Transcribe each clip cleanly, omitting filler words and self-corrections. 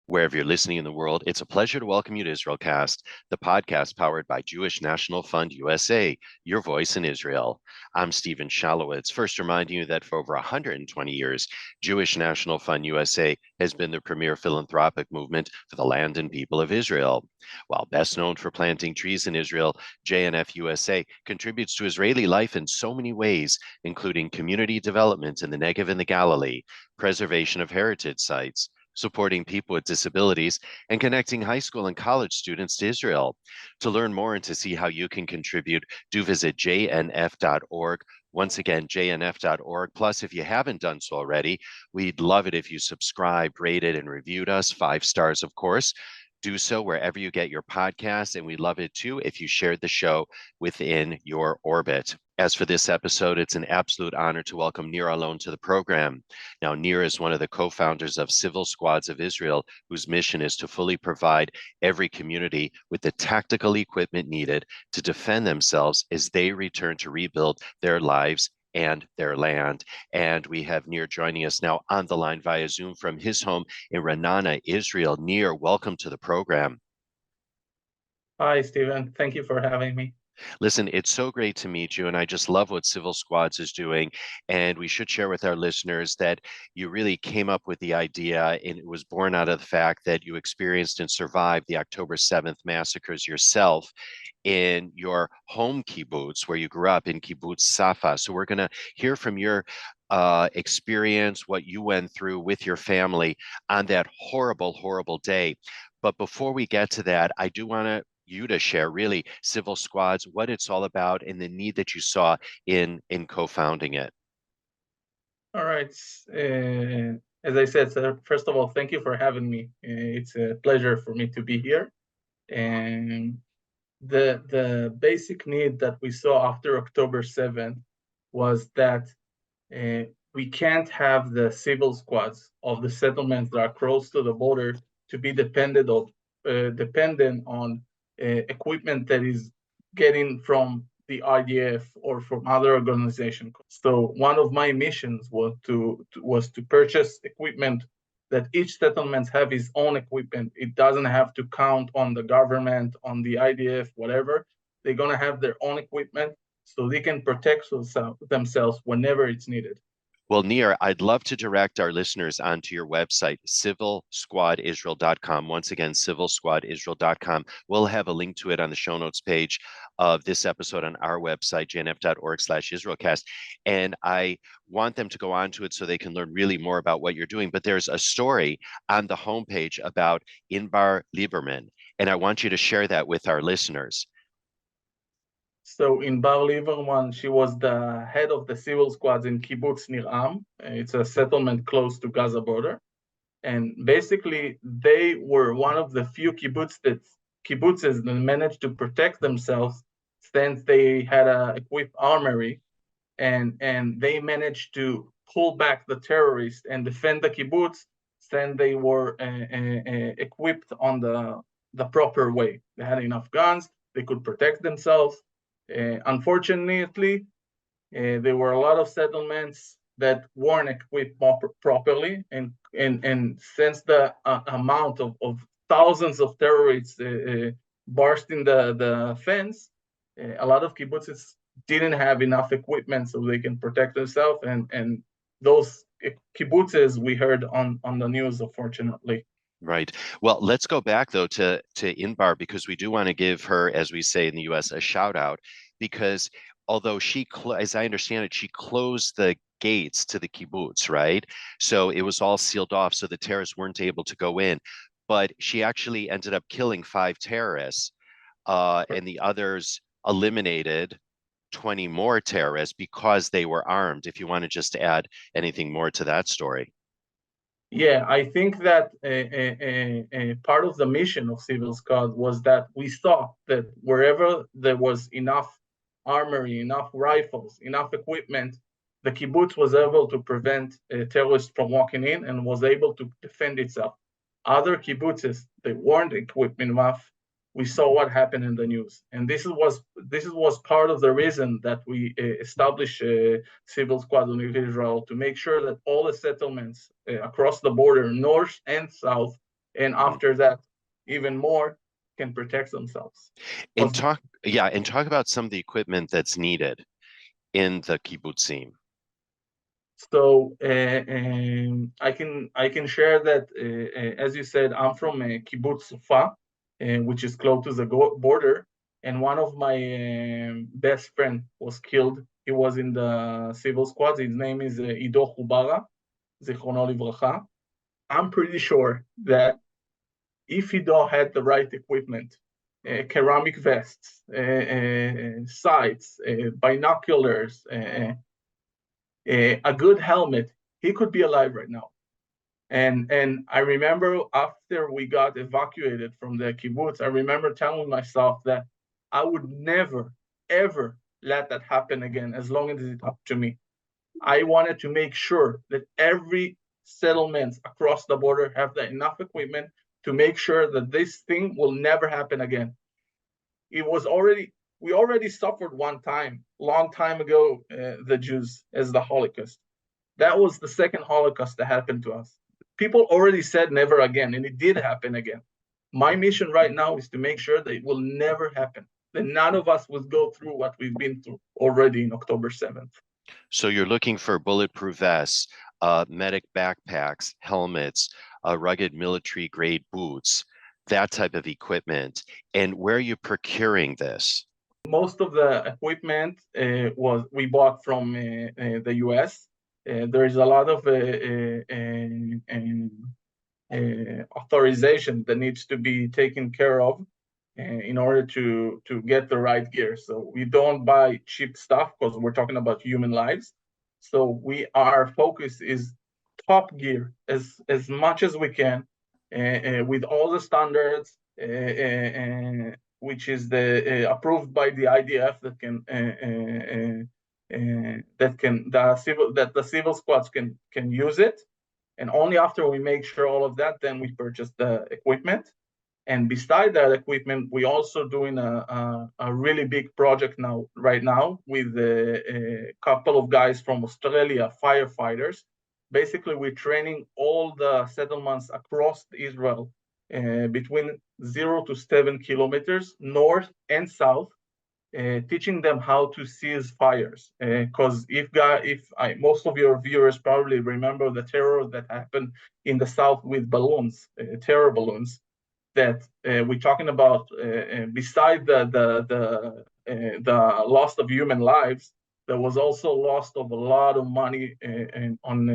Wherever you're listening in the world, it's a pleasure to welcome you to IsraelCast, the podcast powered by Jewish National Fund USA, your voice in Israel. I'm Steven Shalowitz, first reminding you that for over 120 years, Jewish National Fund USA has been the premier philanthropic movement for the land and people of Israel. While best known for planting trees in Israel, JNF USA contributes to Israeli life in so many ways, including community development in the Negev and the Galilee, preservation of heritage sites, supporting people with disabilities, and connecting high school and college students to Israel. To learn more and to see how you can contribute, do visit jnf.org. Once again, jnf.org. Plus, if you haven't done so already, we'd love it if you subscribed, rated, and reviewed us, 5 stars, of course. Do so wherever you get your podcasts, and we'd love it too if you shared the show within your orbit. As for this episode, it's an absolute honor to welcome Nir Alon to the program. Now, Nir is one of the co-founders of Civil Squads of Israel, whose mission is to fully provide every community with the tactical equipment needed to defend themselves as they return to rebuild their lives and their land. And we have Nir joining us now on the line via Zoom from his home in Ra'anana, Israel. Nir, welcome to the program. Hi, Steven. Thank you for having me. Listen, it's so great to meet you, and I just love what Civil Squads is doing. And we should share with our listeners that you really came up with the idea, and it was born out of the fact that you experienced and survived the October 7th massacres yourself in your home kibbutz, where you grew up in Kibbutz Safa. So we're going to hear from your experience, what you went through with your family on that horrible, horrible day. But before we get to that, I do want you to share really Civil Squads, what it's all about, and the need that you saw in co-founding it. All right. As I said, sir, first of all, thank you for having me. It's a pleasure for me to be here. And the basic need that we saw after October 7th was that we can't have the civil squads of the settlements that are close to the border to be dependent on equipment that is getting from the IDF or from other organizations. So one of my missions was to purchase equipment that each settlement have its own equipment. It doesn't have to count on the government, on the IDF, whatever. They're gonna have their own equipment so they can protect themselves whenever it's needed. Well, Nir, I'd love to direct our listeners onto your website, civilsquadisrael.com. Once again, civilsquadisrael.com. We'll have a link to it on the show notes page of this episode on our website, jnf.org/IsraelCast. And I want them to go on to it so they can learn really more about what you're doing. But there's a story on the homepage about Inbar Lieberman, and I want you to share that with our listeners. So in Bar Lieberman, she was the head of the civil squads in Kibbutz Nir Alon. It's a settlement close to Gaza border. And basically, they were one of the few kibbutzes that managed to protect themselves since they had a equipped armory. And they managed to pull back the terrorists and defend the kibbutz since they were equipped on the proper way. They had enough guns, they could protect themselves. Unfortunately, there were a lot of settlements that weren't equipped properly, and since the amount of thousands of terrorists bursting the fence, a lot of kibbutzes didn't have enough equipment so they can protect themselves, and those kibbutzes we heard on the news, unfortunately. Right. Well, let's go back though to Inbar, because we do want to give her, as we say in the U.S., a shout out, because although she, as I understand it, she closed the gates to the kibbutz, right? So it was all sealed off, so the terrorists weren't able to go in. But she actually ended up killing 5 terrorists, and the others eliminated 20 more terrorists because they were armed. If you want to just add anything more to that story. Yeah, I think that a part of the mission of Civil Squad was that we saw that wherever there was enough armory, enough rifles, enough equipment, the kibbutz was able to prevent terrorists from walking in and was able to defend itself. Other kibbutzes, they weren't equipped enough. We saw what happened in the news, and this was part of the reason that we established Civil Squad in Israel, to make sure that all the settlements across the border, north and south, and after that, even more can protect themselves. And talk about some of the equipment that's needed in the kibbutzim. So I can share that as you said, I'm from Kibbutz Sufa, which is close to the border, and one of my best friend was killed. He was in the civil squad. His name is Ido Khubara, Zichrono Livracha. I'm pretty sure that if Ido had the right equipment, ceramic vests, sights, binoculars, a good helmet, he could be alive right now. And I remember after we got evacuated from the kibbutz, I remember telling myself that I would never, ever let that happen again as long as it's up to me. I wanted to make sure that every settlement across the border have the enough equipment to make sure that this thing will never happen again. We already suffered one time, long time ago, the Jews, as the Holocaust. That was the second Holocaust that happened to us. People already said never again, and it did happen again. My mission right now is to make sure that it will never happen, that none of us will go through what we've been through already in October 7th. So you're looking for bulletproof vests, medic backpacks, helmets, rugged military grade boots, that type of equipment. And where are you procuring this? Most of the equipment we bought from the US. There is a lot of authorization that needs to be taken care of in order to get the right gear. So we don't buy cheap stuff because we're talking about human lives. So our focus is top gear as much as we can with all the standards, which is approved by the IDF that the civil squads can use it. And only after we make sure all of that, then we purchase the equipment. And beside that equipment, we're also doing a really big project right now with a couple of guys from Australia, firefighters. Basically, we're training all the settlements across Israel between 0 to 7 kilometers, north and south, teaching them how to cease fires. Because most of your viewers probably remember the terror that happened in the south with balloons, terror balloons. That we're talking about, beside the loss of human lives, there was also loss of a lot of money on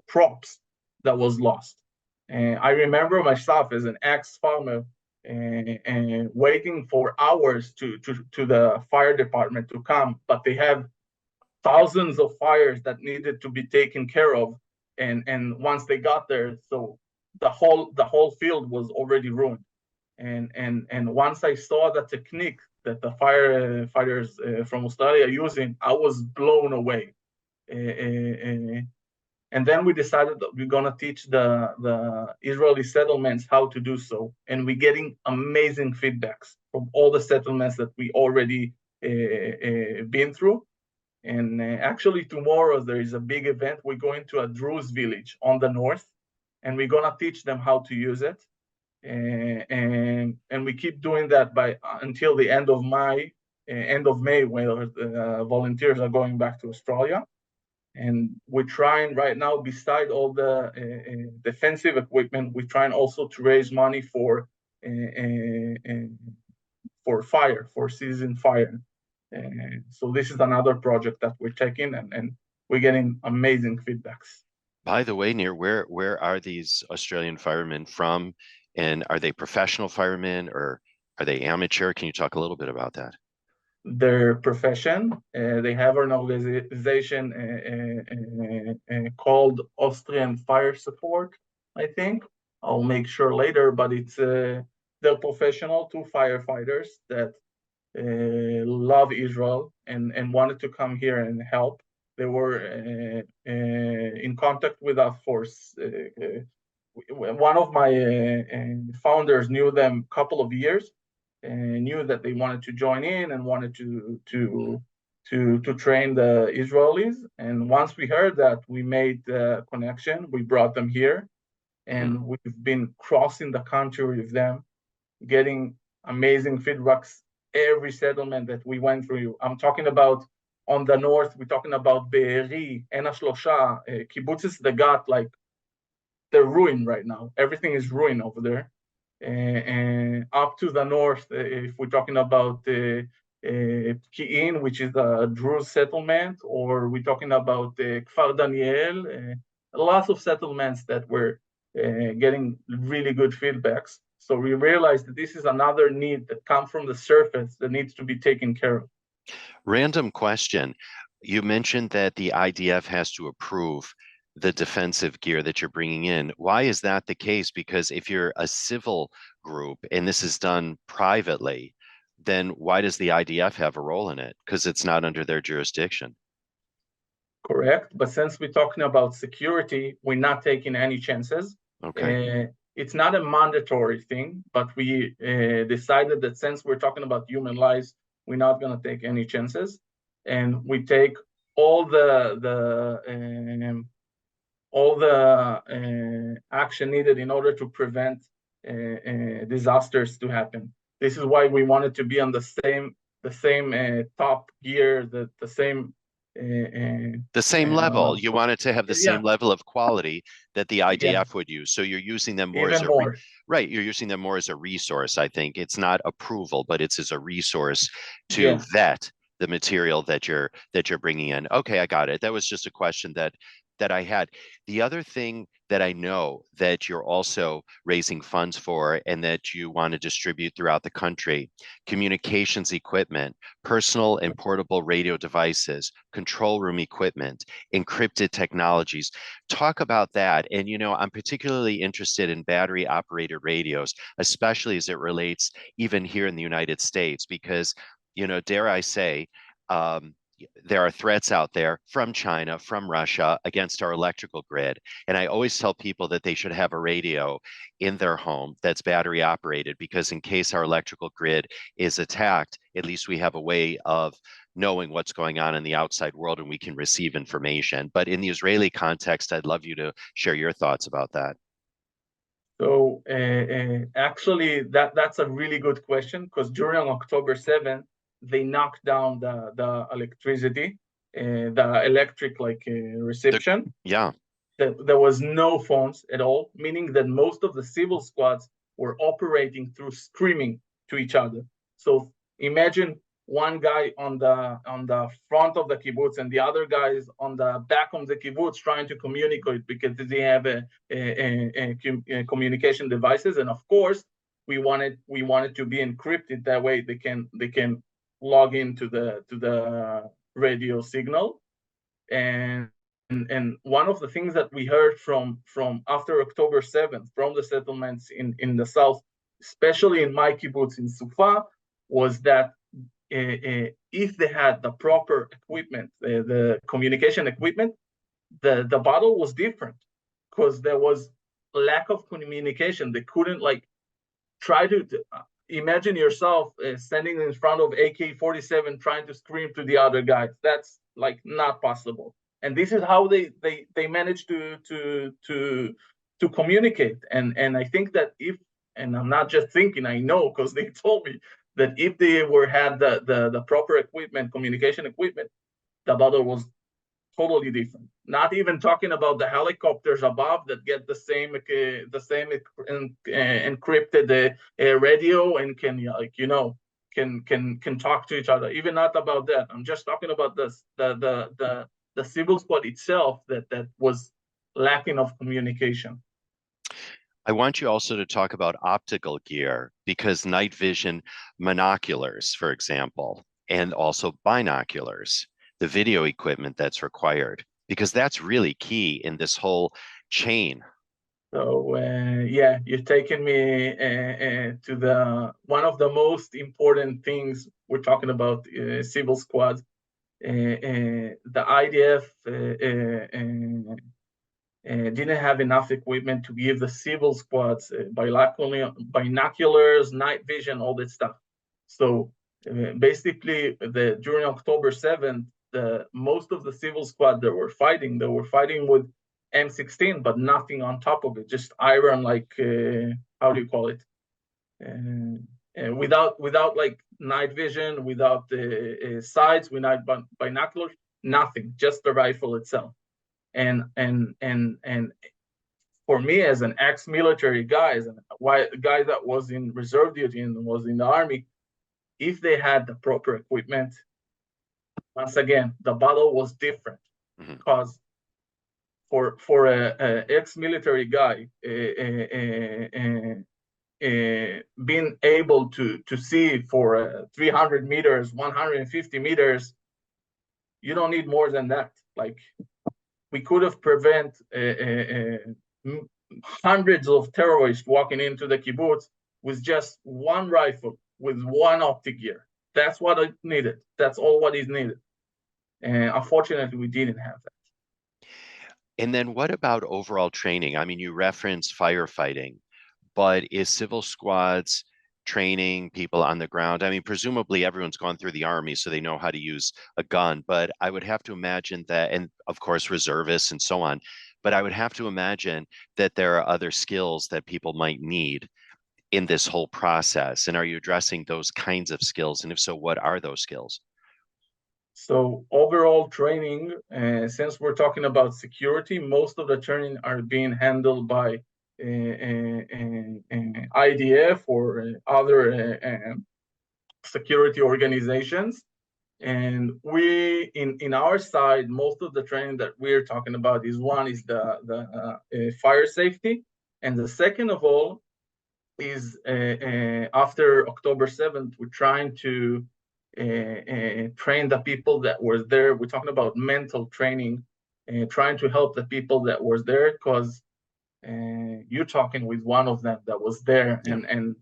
crops that was lost. I remember myself as an ex-farmer waiting for hours to the fire department to come, but they have thousands of fires that needed to be taken care of, and once they got there, so the whole field was already ruined. And once I saw the technique that the firefighters from Australia are using, I was blown away. And then we decided that we're gonna teach the Israeli settlements how to do so, and we're getting amazing feedbacks from all the settlements that we already been through. And actually tomorrow there is a big event. We're going to a Druze village on the north, and we're gonna teach them how to use it. And we keep doing that until the end of May, where volunteers are going back to Australia. And we're trying right now, beside all the defensive equipment, we're trying also to raise money for season fire. So this is another project that we're taking, and we're getting amazing feedbacks. By the way, Nir, where are these Australian firemen from? And are they professional firemen or are they amateur? Can you talk a little bit about that? Their profession. They have an organization called Austrian Fire Support, I think. I'll make sure later, but they're professional, two firefighters that love Israel and wanted to come here and help. They were in contact with us one of my founders knew them a couple of years, and knew that they wanted to join in and wanted to to train the Israelis. And once we heard that, we made the connection. We brought them here, and we've been crossing the country with them, getting amazing feedbacks every settlement that we went through. I'm talking about on the north, we're talking about Be'eri, Ena Shlosha, kibbutzes that got like, they're ruined right now. Everything is ruined over there. Up to the north, if we're talking about Ki'in, which is a Druze settlement, or we're talking about Kfar Daniel, lots of settlements that were getting really good feedbacks. So we realized that this is another need that comes from the surface that needs to be taken care of. Random question. You mentioned that the IDF has to approve the defensive gear that you're bringing in. Why is that the case? Because if you're a civil group and this is done privately, then why does the IDF have a role in it? Because it's not under their jurisdiction. Correct. But since we're talking about security, we're not taking any chances. Okay. It's not a mandatory thing, but we decided that since we're talking about human lives, we're not going to take any chances, and we take all the action needed in order to prevent disasters to happen. This is why we wanted to be on the same top gear, the same level. You want it to have the same yeah, level of quality that the yeah, IDF would use. So you're using them more as even a more. right. You're using them more as a resource. I think it's not approval, but it's as a resource to Yeah. vet the material that you're bringing in. Okay, I got it. That was just a question that I had. The other thing that I know that you're also raising funds for and that you want to distribute throughout the country, communications equipment, personal and portable radio devices, control room equipment, encrypted technologies. Talk about that. And, I'm particularly interested in battery operated radios, especially as it relates even here in the United States, because, dare I say, there are threats out there from China, from Russia against our electrical grid. And I always tell people that they should have a radio in their home that's battery operated, because in case our electrical grid is attacked, at least we have a way of knowing what's going on in the outside world and we can receive information. But in the Israeli context, I'd love you to share your thoughts about that. So actually, that's a really good question, because during October 7th, they knocked down the electricity, the electric reception. Yeah. There was no phones at all, meaning that most of the civil squads were operating through screaming to each other. So imagine one guy on the front of the kibbutz and the other guys on the back of the kibbutz trying to communicate, because they have a communication devices, and of course we wanted to be encrypted. That way they can log into the radio signal. And one of the things that we heard from after October 7th from the settlements in the south, especially in my kibbutz in Sufa, was that if they had the proper equipment, the communication equipment, the battle was different, because there was lack of communication. They couldn't try to imagine yourself standing in front of AK-47 trying to scream to the other guys. That's not possible. And this is how they managed to communicate. And I think that and I'm not just thinking, I know, because they told me that if they had the proper equipment, communication equipment, the battle was totally different. Not even talking about the helicopters above that get the same encrypted radio and can talk to each other. Even not about that. I'm just talking about the civil squad itself that was lacking of communication. I want you also to talk about optical gear, because night vision monoculars, for example, and also binoculars, the video equipment that's required, because that's really key in this whole chain. So yeah, you've taken me to one of the most important things we're talking about, civil squads. The IDF didn't have enough equipment to give the civil squads binoculars, night vision, all that stuff. So Basically, during October 7th, most of the civil squad that were fighting, they were fighting with M16, but nothing on top of it, just iron, like, how do you call it? Without like night vision, without the sights, without binoculars, nothing, just the rifle itself. And for me, as an ex-military guy, as a guy that was in reserve duty and was in the army, if they had the proper equipment, once again, the battle was different. Because for a ex-military guy, being able to see for 300 meters, 150 meters, you don't need more than that. Like, we could have prevent hundreds of terrorists walking into the kibbutz with just one rifle, with one optic gear. That's what it needed. That's all what is needed. And unfortunately, we didn't have that. And then what about overall training? I mean, you referenced firefighting, but is civil squads training people on the ground? I mean, presumably everyone's gone through the army, so they know how to use a gun, but I would have to imagine that, and of course, reservists and so on, but I would have to imagine that there are other skills that people might need in this whole process. And are you addressing those kinds of skills? And if so, what are those skills? So overall training, since we're talking about security, most of the training are being handled by IDF or other security organizations. And we, in our side, most of the training that we're talking about is the fire safety. And the second of all is after October 7th, we're trying to train the people that were there. We're talking about mental training, trying to help the people that were there, because you're talking with one of them that was there, and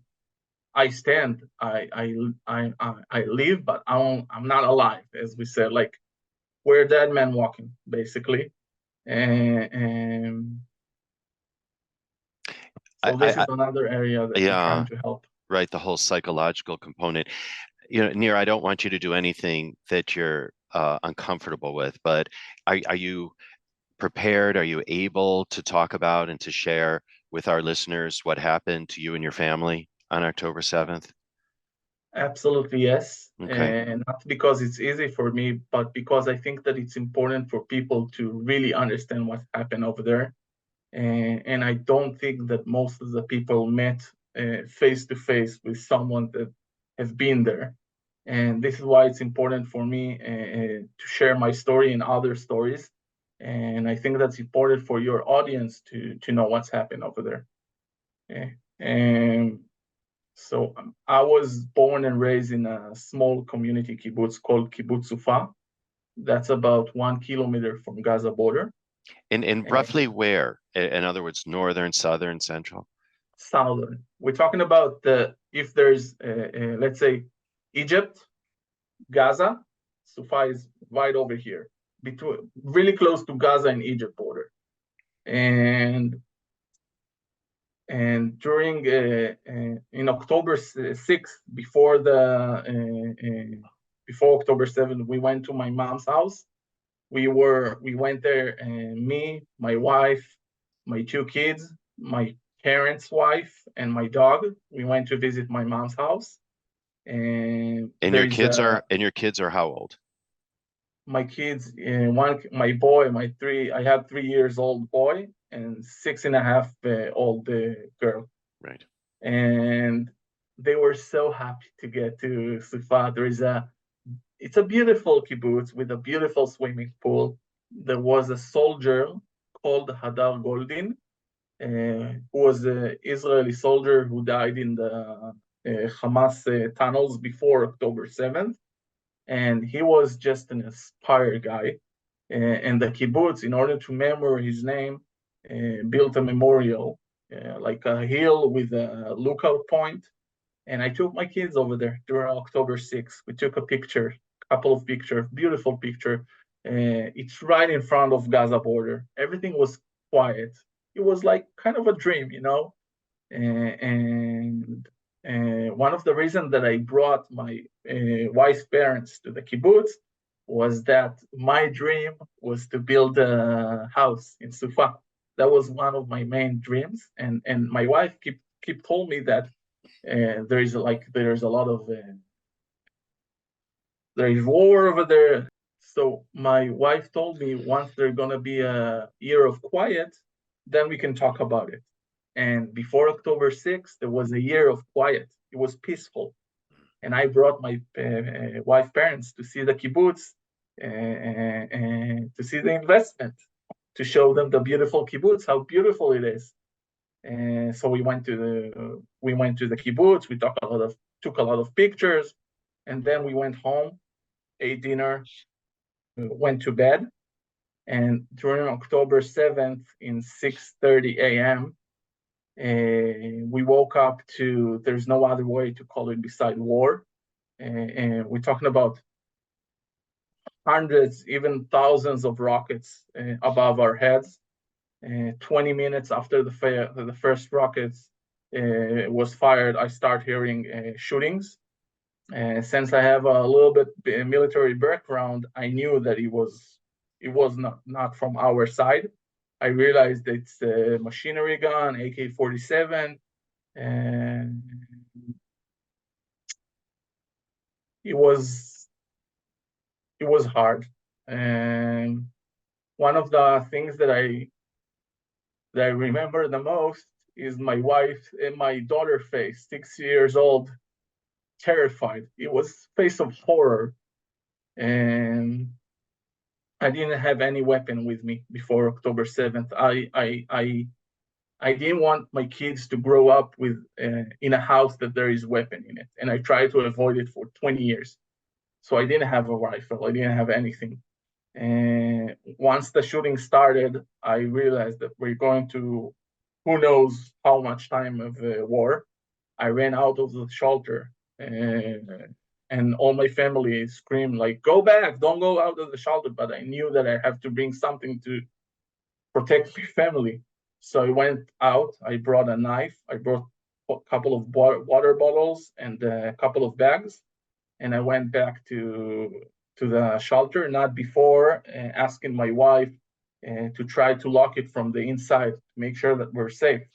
I stand, I live, but I'm not alive, as we said. Like, we're dead men walking, basically. And so this is another area that we're trying to help. Right, the whole psychological component. Nir, I don't want you to do anything that you're uncomfortable with, but are you prepared? Are you able to talk about and to share with our listeners what happened to you and your family on October 7th? Absolutely, yes. Okay. And not because it's easy for me, but because I think that it's important for people to really understand what happened over there. And I don't think that most of the people met face to face with someone that has been there. And this is why it's important for me to share my story and other stories. And I think that's important for your audience to know what's happened over there. And so I was born and raised in a small community kibbutz called Kibbutz Sufa. That's about 1 kilometer from Gaza border. And roughly where? In other words, northern, southern, central? Southern. We're talking about if there's, let's say, Egypt, Gaza, Sufa is right over here, really close to Gaza and Egypt border. And during in October 6th, before October 7th, we went to my mom's house. We went there, and me, my wife, my 2 kids, my parents' wife, and my dog. We went to visit my mom's house. And your kids are how old? My kids, my boy, I have 3 years old boy and 6.5 old girl. Right. And they were so happy to get to Sufa. It's a beautiful kibbutz with a beautiful swimming pool. There was a soldier called Hadar Goldin, who was an Israeli soldier who died in the Hamas tunnels before October 7th. And he was just an inspired guy. And the kibbutz, in order to remember his name, built a memorial, like a hill with a lookout point. And I took my kids over there during October 6th. We took a couple of pictures, beautiful picture. It's right in front of Gaza border. Everything was quiet. It was like kind of a dream, you know? And One of the reasons that I brought my wife's parents to the kibbutz was that my dream was to build a house in Sufa. That was one of my main dreams, and my wife keep told me that there's a lot of there is war over there. So my wife told me once there's gonna be a year of quiet, then we can talk about it. And before October 6th, there was a year of quiet. It was peaceful. And I brought my wife's parents to see the kibbutz, to see the investment, to show them the beautiful kibbutz, how beautiful it is. And so we went to the kibbutz. We took a lot of pictures, and then we went home, ate dinner, went to bed. And during October 7th, in 6:30 a.m., we woke up to there's no other way to call it beside war. And we're talking about hundreds, even thousands of rockets above our heads. 20 minutes after the first rockets was fired, I start hearing shootings. Since I have a little bit military background, I knew that it was not from our side. I realized it's a machinery gun, AK-47, and it was hard. And one of the things that I remember the most is my wife and my daughter face, 6 years old, terrified. It was face of horror. And I didn't have any weapon with me before October 7th. I didn't want my kids to grow up with in a house that there is weapon in it, and I tried to avoid it for 20 years. So I didn't have a rifle. I didn't have anything. And once the shooting started, I realized that we're going to, who knows how much time of war. I ran out of the shelter, and all my family screamed like, "Go back! Don't go out of the shelter!" But I knew that I have to bring something to protect my family. So I went out. I brought a knife. I brought a couple of water bottles and a couple of bags, and I went back to the shelter. Not before asking my wife to try to lock it from the inside to make sure that we're safe.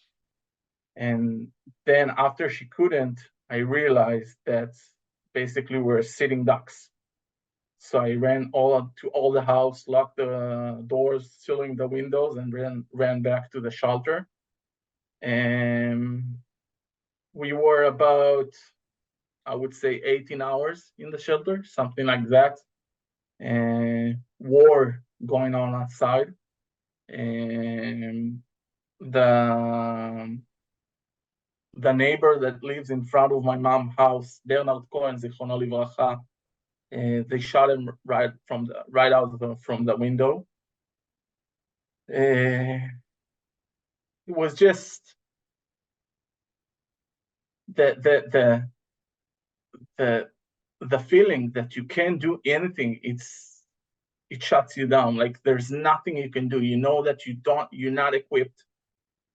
And then after she couldn't, I realized that basically we're sitting ducks. So I ran to all the house, locked the doors, sealing the windows, and ran back to the shelter. And we were about, I would say, 18 hours in the shelter, something like that. And war going on outside. And the neighbor that lives in front of my mom's house, Bernard Cohen, zichrono livracha, they shot him right out from the window. It was just the feeling that you can't do anything. It shuts you down. Like there's nothing you can do. You know that you're not equipped.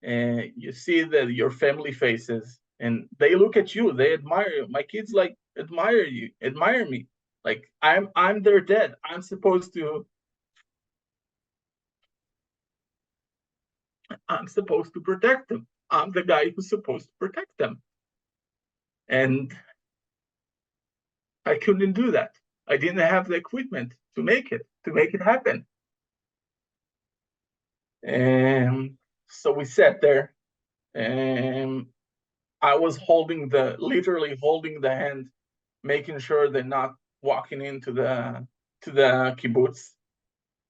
And you see that your family faces, and they look at you. They admire you. My kids admire me. Like I'm their dad. I'm supposed to protect them. I'm the guy who's supposed to protect them. And I couldn't do that. I didn't have the equipment to make it happen. And so we sat there, and I was literally holding the hand, making sure they're not walking into the kibbutz.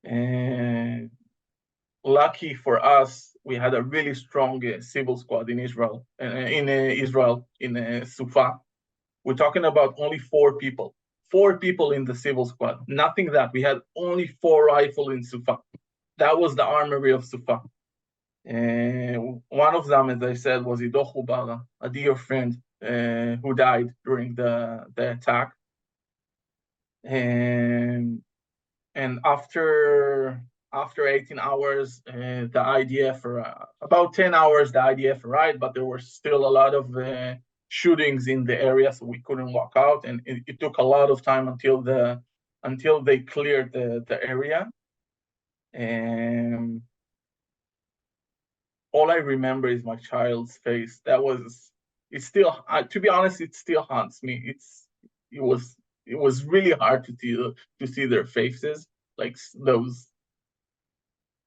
And lucky for us, we had a really strong civil squad in Israel. In Sufa, we're talking about only 4 people. 4 people in the civil squad. Nothing that we had only 4 rifles in Sufa. That was the armory of Sufa. And one of them, as I said, was Ido Chubara, a dear friend who died during the attack. And after 18 hours, the IDF, about 10 hours, the IDF arrived, but there were still a lot of shootings in the area, so we couldn't walk out, and it took a lot of time until they cleared the area. And all I remember is my child's face. It still, to be honest, it still haunts me. It was really hard to see their faces, like those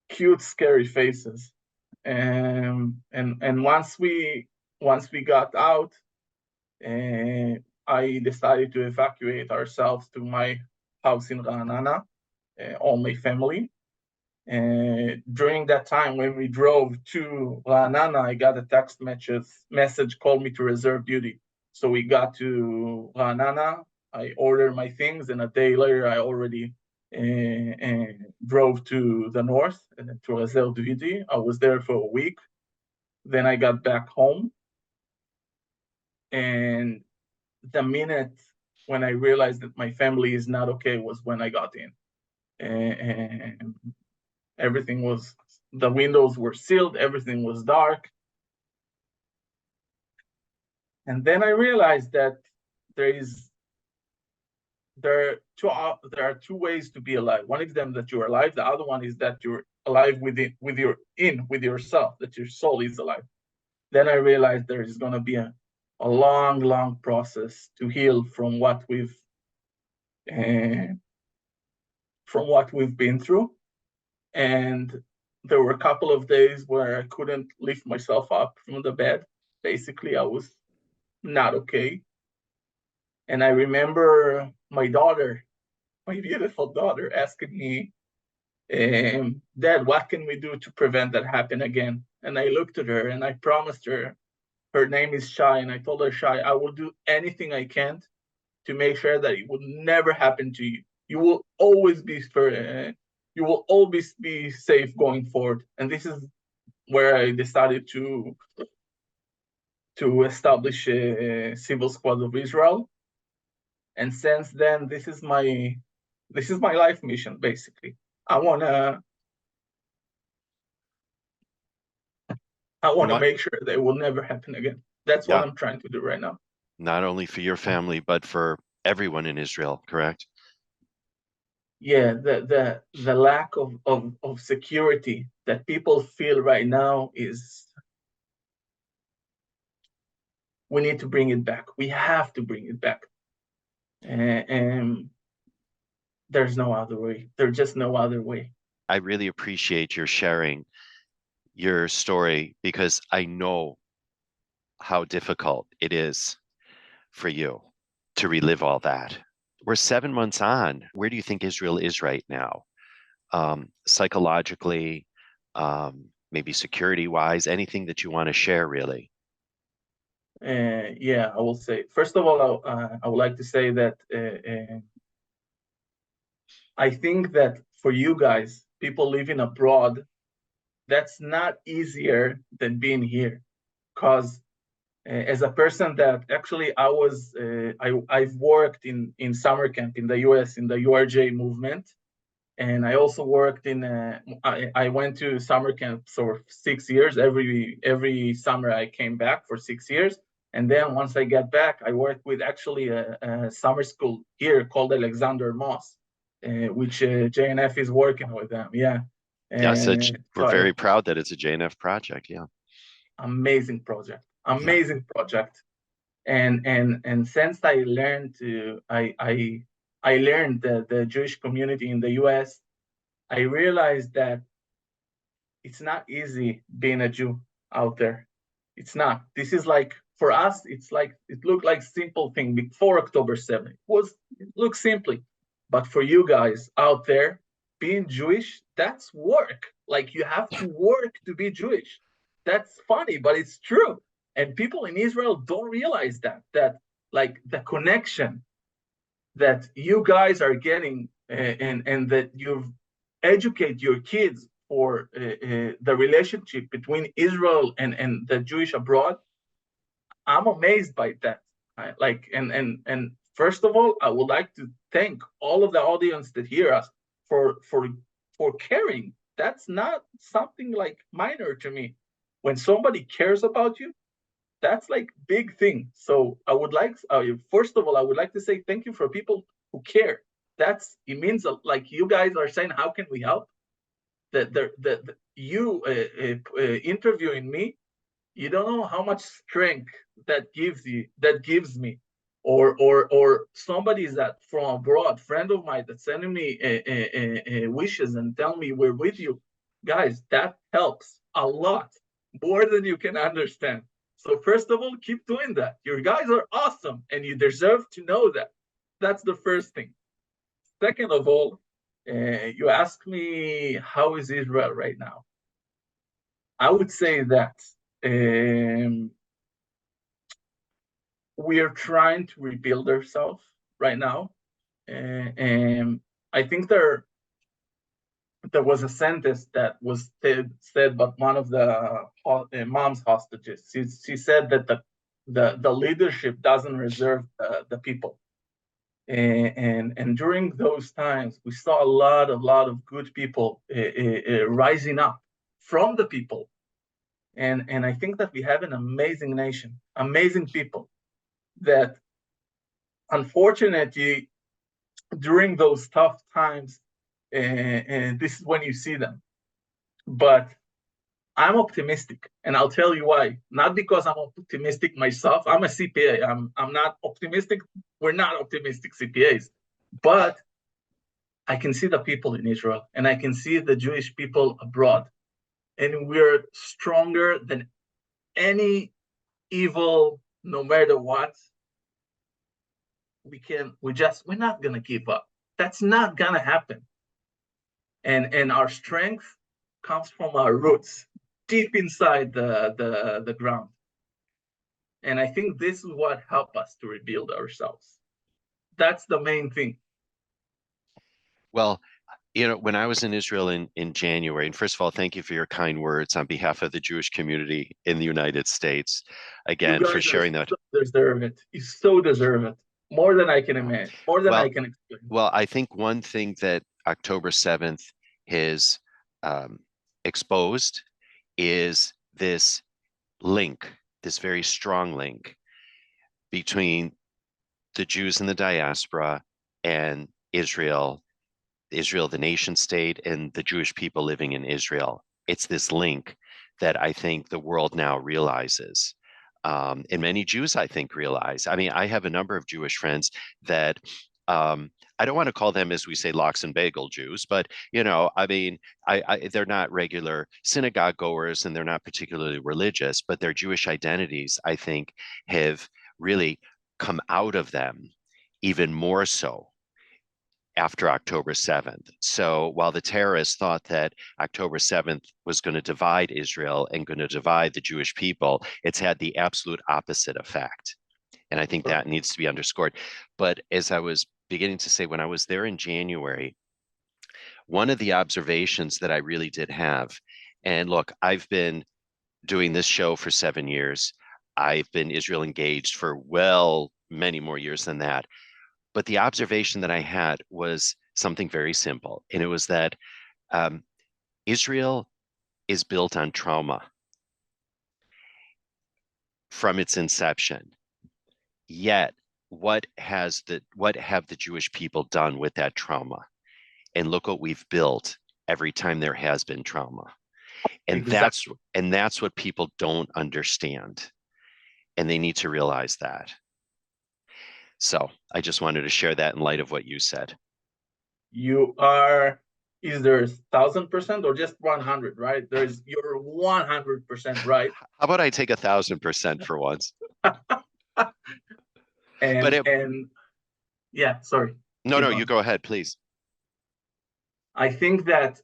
cute, scary faces. And once we got out, I decided to evacuate ourselves to my house in Ra'anana, all my family. During that time, when we drove to Ra'anana, I got a text message called me to reserve duty. So we got to Ra'anana, I ordered my things, and a day later, I already drove to the north to reserve duty. I was there for a week. Then I got back home. And the minute when I realized that my family is not okay was when I got in. And the windows were sealed, everything was dark. And then I realized that there are two ways to be alive. One is them that you're alive, the other one is that you're alive with yourself, that your soul is alive. Then I realized there is going to be a long process to heal from what we've been through. And there were a couple of days where I couldn't lift myself up from the bed. Basically, I was not okay. And I remember my beautiful daughter, asking me, Dad, what can we do to prevent that happen again? And I looked at her and I promised her name is Shai, and I told her, Shai, I will do anything I can to make sure that it will never happen to you. You will always be safe going forward. And this is where I decided to establish a Civil Squad of Israel. And since then, this is my life mission, basically. I wanna make sure that it will never happen again. That's what I'm trying to do right now. Not only for your family, but for everyone in Israel, correct? Yeah, the lack of security that people feel right now is, we need to bring it back. We have to bring it back. And there's no other way. There's just no other way. I really appreciate your sharing your story, because I know how difficult it is for you to relive all that. We're 7 months on. Where do you think Israel is right now? Psychologically, maybe security-wise, anything that you want to share, really? Yeah, I will say, first of all, I would like to say that I think that for you guys, people living abroad, that's not easier than being here. Because as a person that actually I've worked in summer camp in the US in the URJ movement, and I also worked I went to summer camp for 6 years. Every summer I came back for 6 years, and then once I got back, I worked with actually a summer school here called Alexander Moss, which JNF is working with them. Yeah. Yes, we're very proud that it's a JNF project. Yeah. Amazing project. And since I learned I learned the Jewish community in the US, I realized that it's not easy being a Jew out there. It's not. This is like, for us, it looked like simple thing before October 7th. It looks simply. But for you guys out there, being Jewish, that's work. Like, you have to work to be Jewish. That's funny, but it's true. And people in Israel don't realize that like the connection that you guys are getting, and that you've educate your kids for the relationship between Israel and the Jewish abroad. I'm amazed by that. And first of all, I would like to thank all of the audience that hear us for caring. That's not something like minor to me. When somebody cares about you, that's like big thing. So I would like, first of all, I would like to say thank you for people who care. It means like you guys are saying, how can we help? That you interviewing me, you don't know how much strength that gives me, or somebody that from abroad, friend of mine that's sending me wishes and tell me we're with you, guys. That helps a lot, more than you can understand. So first of all, keep doing that. Your guys are awesome, and you deserve to know that. That's the first thing. Second of all, you ask me how is Israel right now. I would say that we are trying to rebuild ourselves right now. And I think there was a sentence that was said by one of the mom's hostages. She said that the leadership doesn't reserve the people. And during those times, we saw a lot of good people rising up from the people. And I think that we have an amazing nation, amazing people that unfortunately during those tough times, and this is when you see them. But I'm optimistic, and I'll tell you why. Not because I'm optimistic myself. I'm a CPA. I'm not optimistic. We're not optimistic CPAs, but I can see the people in Israel, and I can see the Jewish people abroad, and we're stronger than any evil, no matter what. We're not gonna give up. That's not gonna happen. And our strength comes from our roots, deep inside the ground. And I think this is what helped us to rebuild ourselves. That's the main thing. Well, when I was in Israel in January, and first of all, thank you for your kind words on behalf of the Jewish community in the United States. You Again, for guys sharing that. so deserve it. You so deserve it. More than I can imagine, more than I can explain. Well, I think one thing that October 7th has exposed is this link, this very strong link between the Jews in the diaspora and Israel, the nation state, and the Jewish people living in Israel. It's this link that I think the world now realizes. And many Jews, I think, realize. I mean, I have a number of Jewish friends that I don't want to call them, as we say, lox and bagel Jews, but I mean, they're not regular synagogue goers and they're not particularly religious, but their Jewish identities, I think, have really come out of them even more so after October 7th. So while the terrorists thought that October 7th was going to divide Israel and going to divide the Jewish people, it's had the absolute opposite effect. And I think that needs to be underscored. But as I was beginning to say, when I was there in January, one of the observations that I really did have, and look, I've been doing this show for 7 years. I've been Israel engaged for many more years than that. But the observation that I had was something very simple, and it was that Israel is built on trauma from its inception. Yet, what have the Jewish people done with that trauma? And look what we've built every time there has been trauma. And exactly. that's what people don't understand. And they need to realize that. So I just wanted to share that in light of what you said. You are either 1,000% or just 100, right? You're 100% right. How about I take 1,000% for once? and yeah, sorry. No, you go ahead, please. I think that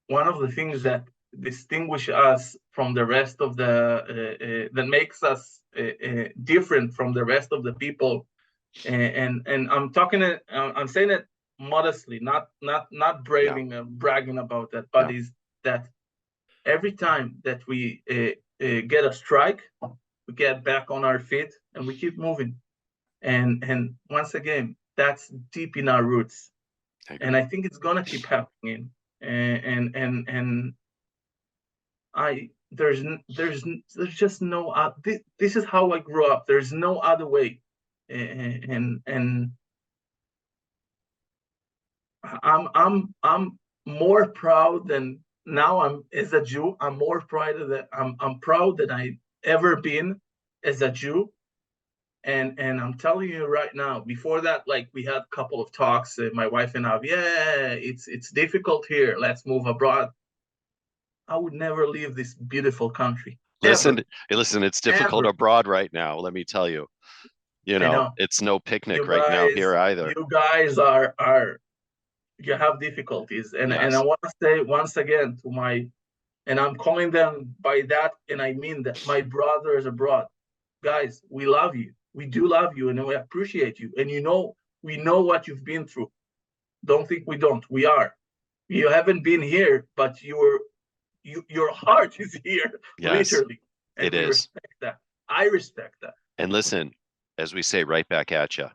one of the things that distinguish us from the rest of that makes us different from the rest of the people, and I'm saying it modestly, not bragging about that, but is that every time that we get a strike, we get back on our feet and we keep moving. And once again, that's deep in our roots. And I think it's gonna keep happening. And there's just no this is how I grew up. There's no other way, and I'm more proud than now. I'm as a Jew. I'm more proud that I'm proud that I ever been as a Jew. And I'm telling you right now, before that, like we had a couple of talks, my wife and I, yeah, it's difficult here. Let's move abroad. I would never leave this beautiful country Listen, ever, listen, it's difficult ever. abroad right now, let me tell you. I know It's no picnic right now here either. you guys are you have difficulties, and I Yes. want to say once again to my, and I'm calling them by that, and I mean that, my brothers abroad, guys, we love you. We do love you, and we appreciate you. And we know what you've been through. Don't think we don't. We are. You haven't been here, but your heart is here, Yes, literally, and it we is. respect that. I respect that. And listen, as we say, right back at you.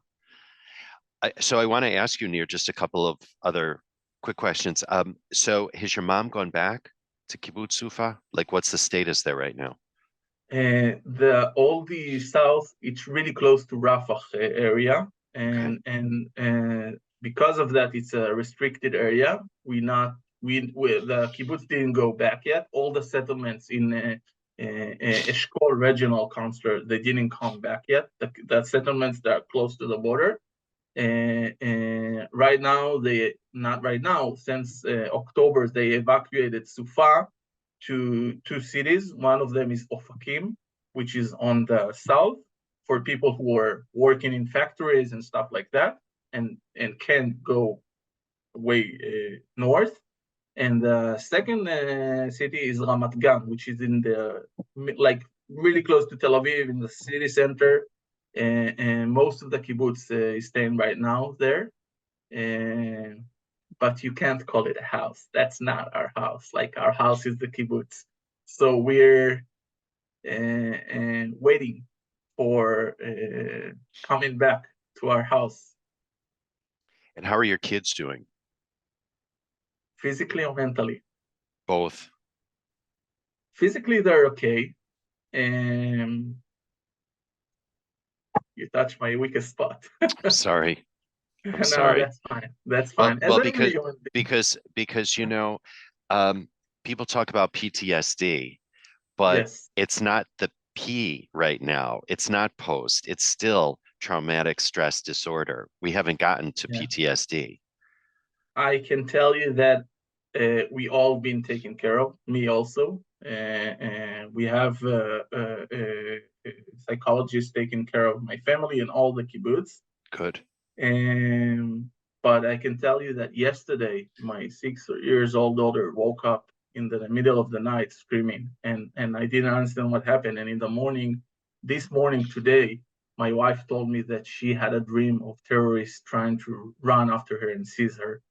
So I want to ask you, Nir, just a couple of other quick questions. So has your mom gone back to Kibbutz Sufa? Like, what's the status there right now? All the south, it's really close to Rafah area, Okay. and because of that, it's a restricted area. The kibbutz didn't go back yet. All the settlements in Eshkol Regional Council, they didn't come back yet. The settlements that are close to the border. Right now, not right now, since October, they evacuated Sufa to two cities. One of them is Ofakim, which is on the south, for people who are working in factories and stuff like that, and can't go way north. And the second city is Ramat Gan, which is in the, like, really close to Tel Aviv, in the city center. And most of the kibbutz is staying right now there. But you can't call it a house. That's not our house. Like, our house is the kibbutz. So we're waiting for coming back to our house, And how are your kids doing? physically or mentally. Both. Physically, they're okay. And you touch my weakest spot. Sorry. I'm No, sorry. that's fine. That's Well, fine. As well, every because human being. because um, people talk about PTSD, but Yes, it's not the P right now. It's not post. It's still traumatic stress disorder. We haven't gotten to yeah. PTSD. I can tell you that we all been taken care of. Me also. We have psychologists taking care of my family and all the kibbutz. Good. And but I can tell you that yesterday, my 6 years old daughter woke up in the middle of the night screaming, and I didn't understand what happened. And in the morning, this morning today, my wife told me that she had a dream of terrorists trying to run after her and seize her.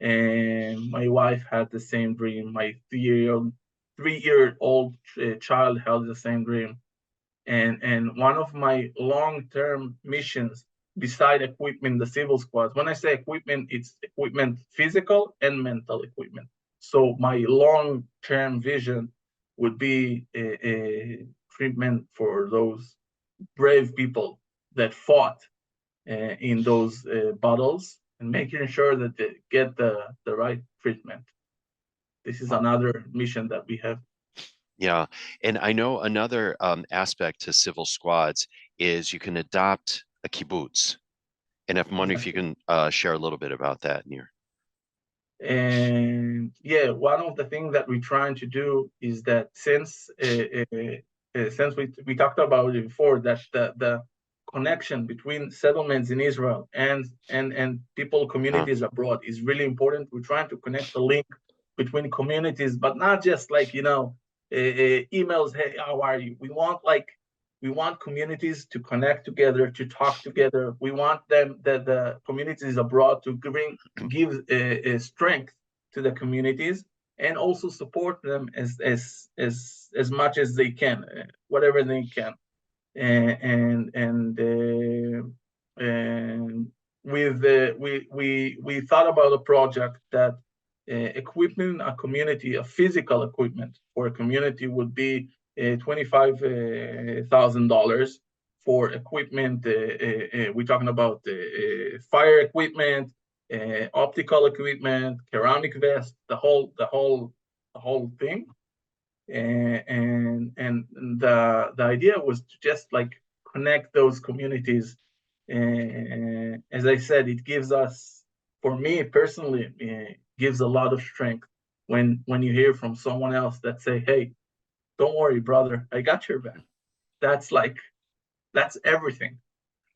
And my wife had the same dream. My 3-year old child had the same dream. And one of my long-term missions, beside equipment, the civil squads, when I say equipment, it's equipment, physical and mental equipment. So my long-term vision would be a treatment for those brave people that fought in those battles, and making sure that they get the right treatment. This is another mission that we have. Yeah. And I know another aspect to civil squads is you can adopt a kibbutz. And if wondering if you can share a little bit about that, Nir. And yeah, one of the things that we're trying to do is that since we talked about it before, that the connection between settlements in Israel and people, Huh. communities abroad, is really important. We're trying to connect the link between communities, but not just like, emails. Hey, how are you? We want communities to connect together, to talk together. We want the communities abroad to give a strength to the communities, and also support them as much as they can, whatever they can. And with we thought about a project that equipping a community, a physical equipment for a community would be $25,000 for equipment. We're talking about fire equipment, optical equipment, ceramic vest, the whole thing. And the idea was to just like connect those communities. As I said, it gives us, for me personally, gives a lot of strength when you hear from someone else that say, "Hey, don't worry, brother, I got your back." That's everything.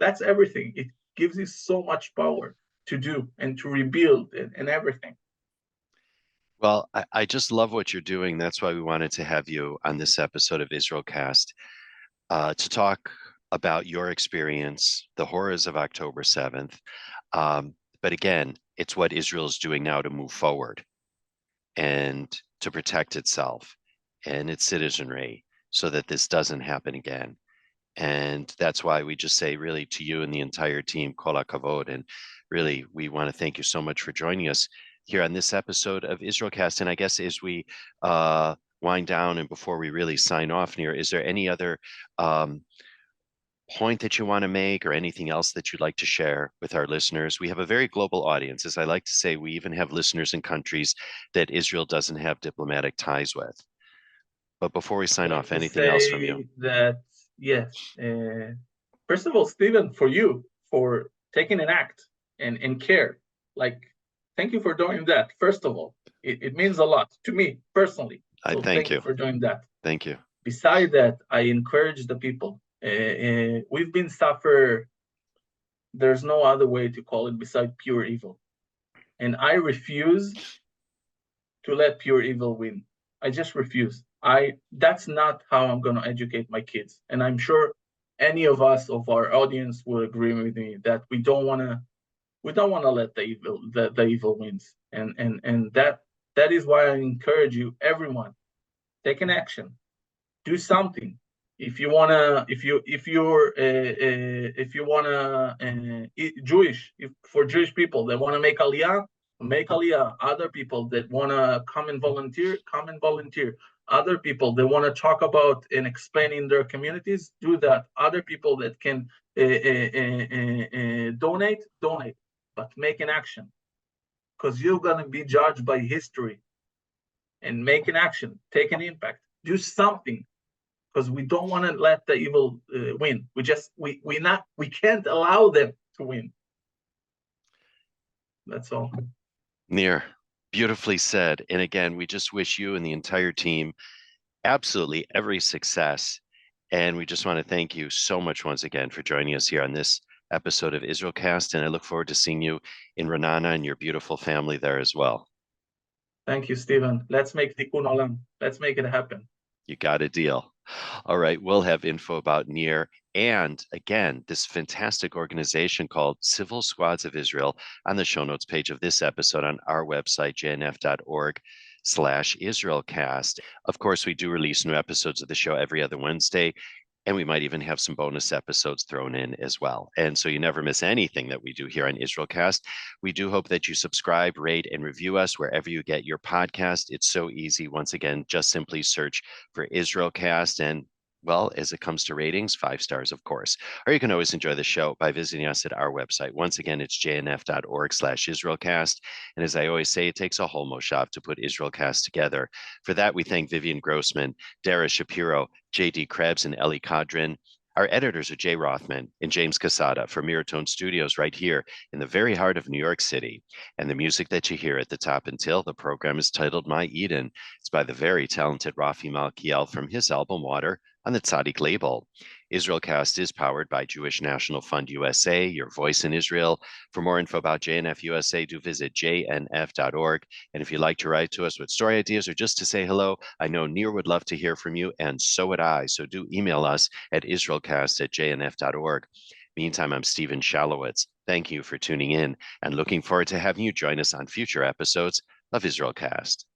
That's everything. It gives you so much power to do and to rebuild and everything. Well, I just love what you're doing. That's why we wanted to have you on this episode of IsraelCast to talk about your experience, the horrors of October 7th. But again, it's what Israel is doing now to move forward and to protect itself and its citizenry so that this doesn't happen again. And that's why we just say really to you and the entire team, kol hakavod. And really, we want to thank you so much for joining us here on this episode of IsraelCast. And I guess as we wind down and before we really sign off, Nir, is there any other point that you want to make or anything else that you'd like to share with our listeners? We have a very global audience. As I like to say, we even have listeners in countries that Israel doesn't have diplomatic ties with. But before we sign off, anything else from you? That, yes. First of all, Steven, for you, for taking an act and care. Like, thank you for doing that. First of all, it means a lot to me personally. So thank you for doing that. Thank you. Besides that, I encourage the people. We've been suffer. There's no other way to call it besides pure evil. And I refuse to let pure evil win. I just refuse. That's not how I'm going to educate my kids. And I'm sure any of us of our audience will agree with me that we don't want to let the evil wins. And that is why I encourage you, everyone, take an action, do something. If you wanna, if you wanna Jewish, for Jewish people that want to make aliyah, make aliyah. Other people that want to come and volunteer, come and volunteer. Other people that want to talk about and explain in their communities, do that. Other people that can donate, but make an action, because you're gonna be judged by history. And make an action, take an impact, do something, because we don't want to let the evil win. We can't allow them to win. That's all. Nir, beautifully said. And again, we just wish you and the entire team absolutely every success. And we just want to thank you so much once again for joining us here on this episode of IsraelCast. And I look forward to seeing you in Ra'anana and your beautiful family there as well. Thank you, Steven. Let's make Tikkun Olam. Let's make it happen. You got a deal. All right, we'll have info about Nir and again, this fantastic organization called Civil Squads of Israel on the show notes page of this episode on our website, jnf.org/IsraelCast. Of course, we do release new episodes of the show every other Wednesday, and we might even have some bonus episodes thrown in as well. And so you never miss anything that we do here on IsraelCast. We do hope that you subscribe, rate, and review us wherever you get your podcast. It's so easy. Once again, just simply search for IsraelCast. And well, as it comes to ratings, 5 stars, of course. Or you can always enjoy the show by visiting us at our website. Once again, it's jnf.org/IsraelCast. And as I always say, it takes a whole moshav to put IsraelCast together. For that, we thank Vivian Grossman, Dara Shapiro, J.D. Krebs, and Ellie Kodrin. Our editors are Jay Rothman and James Casada from Miratone Studios right here in the very heart of New York City. And the music that you hear at the top until the program is titled My Eden. It's by the very talented Rafi Malkiel from his album Water on the Tzaddik label. IsraelCast is powered by Jewish National Fund USA, your voice in Israel. For more info about JNF USA, do visit jnf.org. And if you'd like to write to us with story ideas or just to say hello, I know Nir would love to hear from you, and so would I. So do email us at israelcast@jnf.org. Meantime, I'm Steven Shalowitz. Thank you for tuning in and looking forward to having you join us on future episodes of IsraelCast.